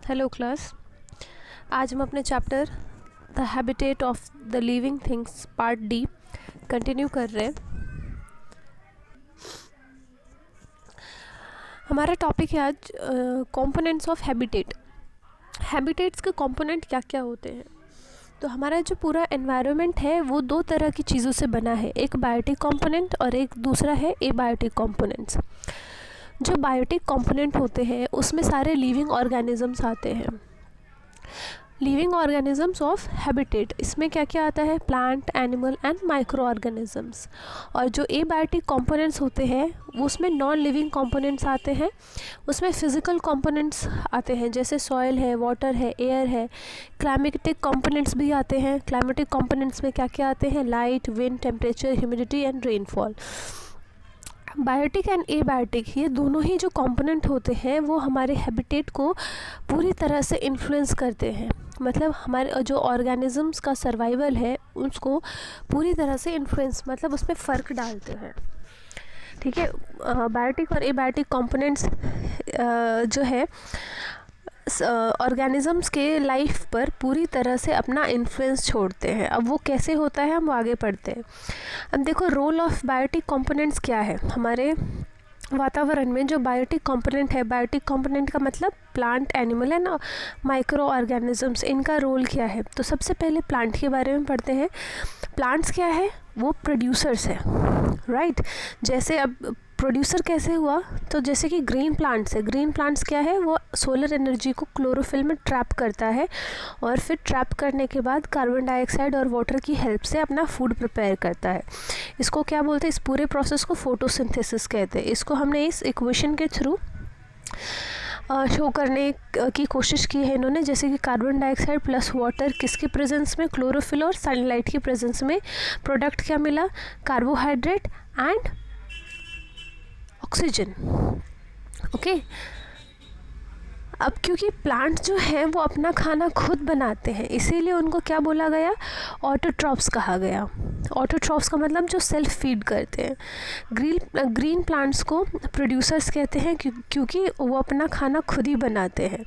Hello class. आज हम अपने chapter the habitat of the living things part D continue कर रहे हैं। हमारा टॉपिक है आज कंपोनेंट्स ऑफ हैबिटेट। हैबिटेट्स के कंपोनेंट क्या क्या होते हैं। तो हमारा जो पूरा एनवायरनमेंट है वो दो तरह की चीज़ों से बना है, एक बायोटिक कंपोनेंट और एक दूसरा है एबायोटिक कंपोनेंट्स। जो बायोटिक कंपोनेंट होते हैं उसमें सारे लिविंग ऑर्गेनिजम्स आते हैं। लिविंग ऑर्गेनिजम्स ऑफ हैबिटेट, इसमें क्या क्या आता है, plant, animal and micro organisms. और जो एबायोटिक कंपोनेंट्स होते हैं वो उसमें नॉन लिविंग कंपोनेंट्स आते हैं, उसमें फिजिकल कंपोनेंट्स आते हैं जैसे सॉइल है, वाटर है, एयर है। क्लाइमेटिक कंपोनेंट्स भी आते हैं। क्लाइमेटिक कंपोनेंट्स में क्या क्या आते हैं, light, wind, temperature, humidity and rainfall. Biotic and abiotic ये दोनों ही जो कंपोनेंट होते हैं वो हमारे हैबिटेट को पूरी तरह से इन्फ्लुएंस करते हैं। मतलब हमारे जो ऑर्गेनिजम्स का सर्वाइवल है उसको पूरी तरह से इन्फ्लुएंस, मतलब उसमें फ़र्क डालते हैं। ठीक है। बायोटिक और एबायोटिक कंपोनेंट्स जो है ऑर्गेनिजम्स के लाइफ पर पूरी तरह से अपना इन्फ्लुएंस छोड़ते हैं। अब वो कैसे होता है हम आगे पढ़ते हैं। अब देखो रोल ऑफ बायोटिक कंपोनेंट्स क्या है हमारे वातावरण में। जो बायोटिक कंपोनेंट है, बायोटिक कंपोनेंट का मतलब plant, animal and micro organisms, इनका रोल क्या है। तो सबसे पहले प्लांट के बारे में पढ़ते हैं। प्लांट्स क्या है, वो प्रोड्यूसर्स है, राइट। जैसे अब प्रोड्यूसर कैसे हुआ, तो जैसे कि ग्रीन प्लांट्स है। ग्रीन प्लांट्स क्या है, वो सोलर एनर्जी को क्लोरोफिल में ट्रैप करता है और फिर ट्रैप करने के बाद कार्बन डाइऑक्साइड और वाटर की हेल्प से अपना फूड प्रिपेयर करता है। इसको क्या बोलते हैं, इस पूरे प्रोसेस को फोटोसिंथेसिस कहते हैं। इसको हमने इस इक्वेशन के थ्रू शो करने की कोशिश की है इन्होंने। जैसे कि कार्बन डाइऑक्साइड प्लस वाटर किसके प्रेजेंस में, क्लोरोफिल और सनलाइट की प्रेजेंस में प्रोडक्ट क्या मिला, कार्बोहाइड्रेट एंड ऑक्सीजन। ओके। अब क्योंकि प्लांट जो हैं वो अपना खाना खुद बनाते हैं इसीलिए उनको क्या बोला गया, ऑटोट्रॉप्स कहा गया। ऑटोट्रॉप्स का मतलब जो सेल्फ फीड करते हैं। ग्रीन प्लांट्स को प्रोड्यूसर्स कहते हैं क्योंकि वो अपना खाना खुद ही बनाते हैं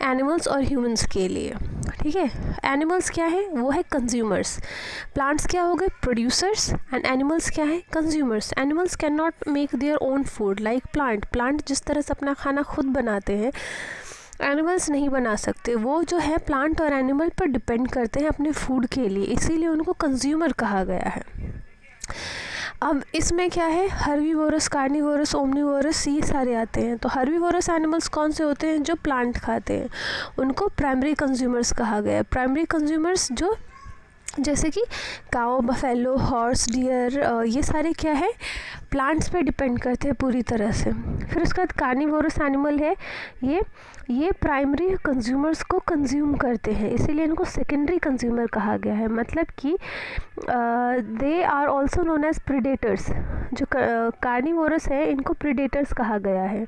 एनिमल्स और ह्यूमंस के लिए। ठीक है। एनिमल्स क्या है, वो है कंज्यूमर्स। प्लांट्स क्या हो गए, प्रोड्यूसर्स, एंड एनिमल्स क्या है, consumers. Animals can not make their own food like plant जिस तरह से अपना खाना खुद बनाते हैं एनिमल्स नहीं बना सकते। वो जो है प्लांट और एनिमल पर डिपेंड करते हैं अपने फूड के लिए, इसीलिए उनको कंज्यूमर कहा गया है। अब इसमें क्या है, हर्बीवोरस, कार्निवोरस, ओमनीवोरस, ये सारे आते हैं। तो हर्बीवोरस एनिमल्स कौन से होते हैं, जो प्लांट खाते हैं, उनको प्राइमरी कंज्यूमर्स कहा गया है। प्राइमरी कंज्यूमर्स जो जैसे कि काओ, बफेलो, हॉर्स, डियर, ये सारे क्या है, प्लांट्स पे डिपेंड करते हैं पूरी तरह से। फिर उसके बाद कार्निवोरस एनिमल है, ये प्राइमरी कंज्यूमर्स को कंज्यूम करते हैं, इसीलिए इनको सेकेंडरी कंज्यूमर कहा गया है। मतलब कि they are also known as predators. जो कार्निवोरस है इनको प्रीडेटर्स कहा गया है।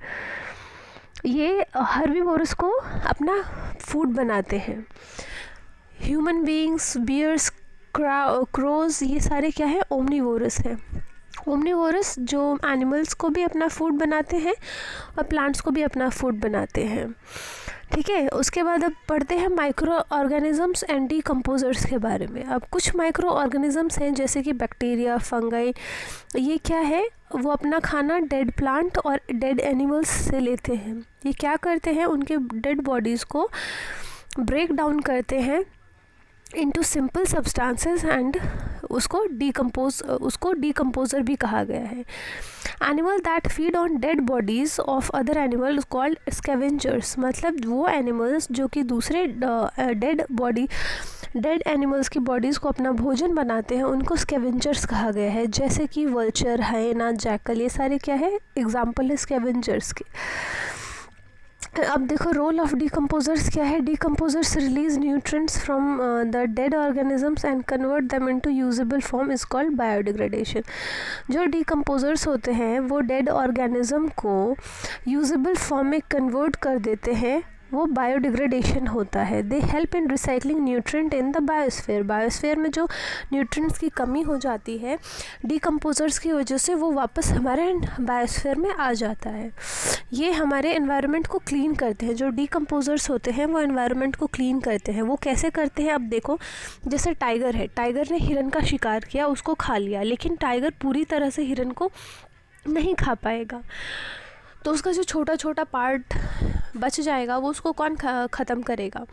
ये हर्बीवोरस को अपना फूड बनाते हैं। ह्यूमन बीइंग्स, बियर्स, क्रोज, ये सारे क्या है, ओमनीवोरस है। ओमनीवोरस जो एनिमल्स को भी अपना फूड बनाते हैं और प्लांट्स को भी अपना फूड बनाते हैं। ठीक है। उसके बाद अब पढ़ते हैं माइक्रो ऑर्गेनिजम्स एंड डीकम्पोजर्स के बारे में। अब कुछ माइक्रो ऑर्गेनिजम्स हैं जैसे कि बैक्टीरिया, फंगाई, ये क्या है, वो अपना खाना डेड प्लांट और डेड एनिमल्स से लेते हैं। ये क्या करते हैं, उनके डेड बॉडीज़ को ब्रेक डाउन करते हैं इनटू सिंपल सब्सटेंसेस एंड उसको डीकम्पोजर भी कहा गया है। Animal that feed on dead bodies of other animal called scavengers. मतलब वो एनिमल्स जो कि दूसरे डेड एनिमल्स की बॉडीज़ को अपना भोजन बनाते हैं उनको स्कैवेंजर्स कहा गया है। जैसे कि वल्चर, हाइना, जैकल, ये सारे क्या है, एग्जाम्पल है स्कैवेंजर्स के। अब देखो रोल ऑफ डीकम्पोजर्स क्या है। Decomposers release nutrients from the dead organisms and convert them into usable form is called biodegradation. जो डीकम्पोजर्स होते हैं वो डेड ऑर्गेनिज्म को यूजेबल फॉर्म में कन्वर्ट कर देते हैं वो बायोडिग्रेडेशन होता है। They help in recycling nutrient in the biosphere. Biosphere में जो न्यूट्रिएंट्स की कमी हो जाती है डीकम्पोजर्स की वजह से, वो वापस हमारे बायोस्फीयर में आ जाता है। ये हमारे एनवायरनमेंट को क्लीन करते हैं। जो डीकम्पोजर्स होते हैं वो एनवायरनमेंट को क्लीन करते हैं। वो कैसे करते हैं, अब देखो, जैसे टाइगर है, टाइगर ने हिरन का शिकार किया, उसको खा लिया, लेकिन टाइगर पूरी तरह से हिरन को नहीं खा पाएगा, तो उसका जो छोटा छोटा पार्ट बच जाएगा वो उसको कौन ख़त्म करेगा?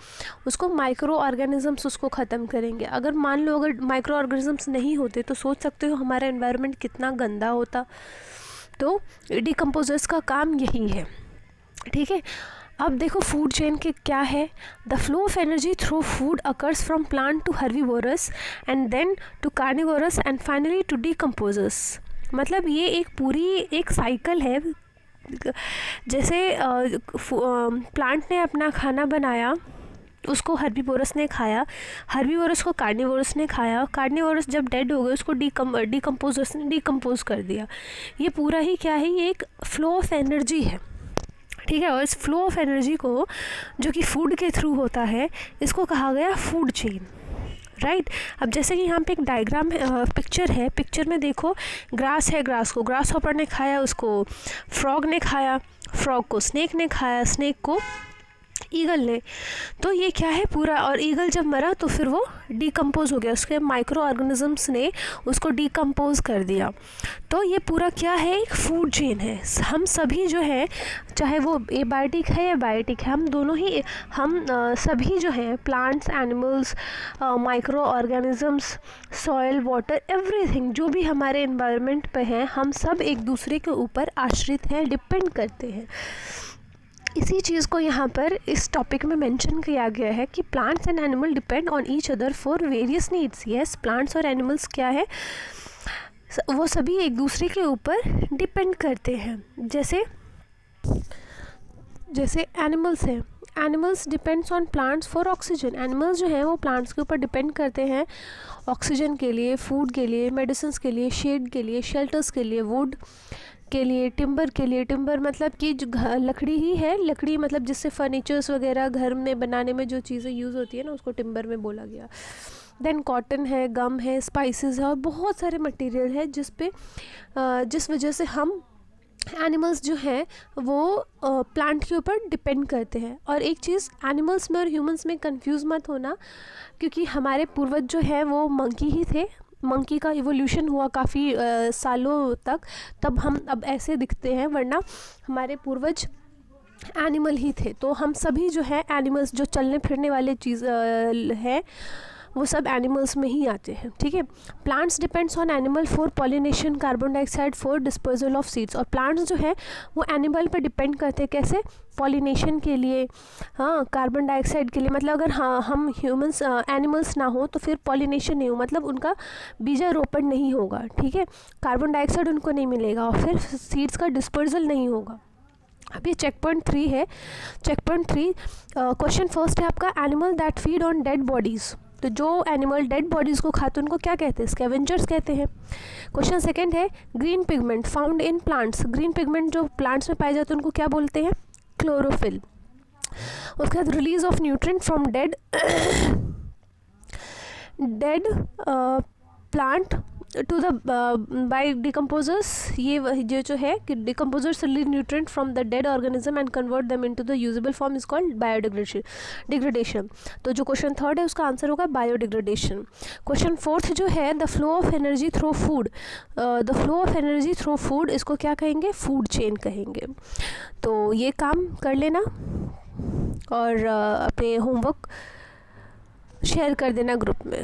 उसको माइक्रो ऑर्गेनिजम्स उसको ख़त्म करेंगे। अगर मान लो अगर माइक्रो ऑर्गेनिजम्स नहीं होते तो सोच सकते हो हमारा एनवायरनमेंट कितना गंदा होता। तो डीकम्पोजर्स का काम यही है, ठीक है। अब देखो फूड चेन के क्या है। The flow of energy through food occurs from plant to herbivorous and then to carnivorous and finally to decomposers. मतलब ये एक पूरी एक साइकिल है। जैसे प्लांट ने अपना खाना बनाया, उसको हर्बीवोरस ने खाया, हर्बीवोरस को कार्निवोरस ने खाया, कार्निवोरस जब डेड हो गए उसको डीकम्पोजर्स ने डीकम्पोज कर दिया। ये पूरा ही क्या है, ये एक फ्लो ऑफ एनर्जी है, ठीक है। और इस फ्लो ऑफ एनर्जी को जो कि फूड के थ्रू होता है, इसको कहा गया फूड चेन, राइट। अब जैसे कि यहाँ पे एक डायग्राम पिक्चर है, पिक्चर में देखो ग्रास है, ग्रास को ग्रास हॉपर ने खाया, उसको फ्रॉग ने खाया, फ्रॉग को स्नेक ने खाया, स्नेक को ईगल ने। तो ये क्या है पूरा, और ईगल जब मरा तो फिर वो डीकम्पोज हो गया, उसके माइक्रो ऑर्गेनिजम्स ने उसको डीकम्पोज कर दिया। तो ये पूरा क्या है, एक फूड चेन है। हम सभी जो है, चाहे वो एबायोटिक है या बायोटिक है, हम दोनों ही सभी जो हैं plants, animals, micro organisms, soil, water, everything जो भी हमारे एनवायरनमेंट पे हैं, हम सब एक दूसरे के ऊपर आश्रित हैं, डिपेंड करते हैं। इसी चीज़ को यहाँ पर इस टॉपिक में मेंशन किया गया है कि plants and animal depend on each other for various needs. Yes, plants और एनिमल्स क्या है, वो सभी एक दूसरे के ऊपर डिपेंड करते हैं। जैसे एनिमल्स हैं, animals depends on plants for oxygen. Animals जो हैं वो प्लांट्स के ऊपर डिपेंड करते हैं ऑक्सीजन के लिए, फूड के लिए, मेडिसिन के लिए, शेड के लिए, शेल्टर्स के लिए, वुड के लिए, टिम्बर के लिए। टिम्बर मतलब कि जो लकड़ी ही है, लकड़ी मतलब जिससे फर्नीचर्स वगैरह घर में बनाने में जो चीज़ें यूज़ होती है ना, उसको टिम्बर में बोला गया। देन कॉटन है, गम है, स्पाइसेस है, और बहुत सारे मटेरियल है जिस वजह से हम एनिमल्स जो हैं वो प्लांट के ऊपर डिपेंड करते हैं। और एक चीज़, एनिमल्स में और ह्यूमंस में कंफ्यूज मत होना, क्योंकि हमारे पूर्वज जो है वो मंकी ही थे। मंकी का इवोल्यूशन हुआ काफ़ी सालों तक, तब हम अब ऐसे दिखते हैं, वरना हमारे पूर्वज एनिमल ही थे। तो हम सभी जो है एनिमल्स, जो चलने फिरने वाले चीज़ है, वो सब एनिमल्स में ही आते हैं, ठीक है। Plants depends on animal for pollination, carbon dioxide for disposal of seeds. और प्लांट्स जो है वो एनिमल पर डिपेंड करते हैं, कैसे? पॉलिनेशन के लिए, हाँ, कार्बन डाइऑक्साइड के लिए। मतलब अगर हाँ हम ह्यूमंस एनिमल्स ना हो तो फिर पॉलिनेशन नहीं हो, मतलब उनका बीजारोपण नहीं होगा, ठीक है। कार्बन डाइऑक्साइड उनको नहीं मिलेगा और फिर सीड्स का डिस्पर्जल नहीं होगा। अब ये चेक पॉइंट 3 है। चेक पॉइंट 3, क्वेश्चन फर्स्ट है आपका, animal that feed on dead bodies. तो जो एनिमल डेड बॉडीज़ को खाते हैं उनको क्या कहते हैं? स्कैवेंजर्स कहते हैं। क्वेश्चन सेकंड है, green pigment found in plants. Green pigment जो प्लांट्स में पाए जाते हैं उनको क्या बोलते हैं? क्लोरोफिल। उसके बाद release of nutrient from dead plant to the by decomposers. ये जो है कि decomposers release nutrient from the dead organism and convert them into the usable form is called biodegradation. तो जो क्वेश्चन थर्ड है उसका आंसर होगा बायोडिग्रेडेशन। क्वेश्चन फोर्थ जो है, the flow of energy through food. The flow of energy through food, इसको क्या कहेंगे? फूड चेन कहेंगे। तो ये काम कर लेना और अपने होमवर्क शेयर कर देना ग्रुप में।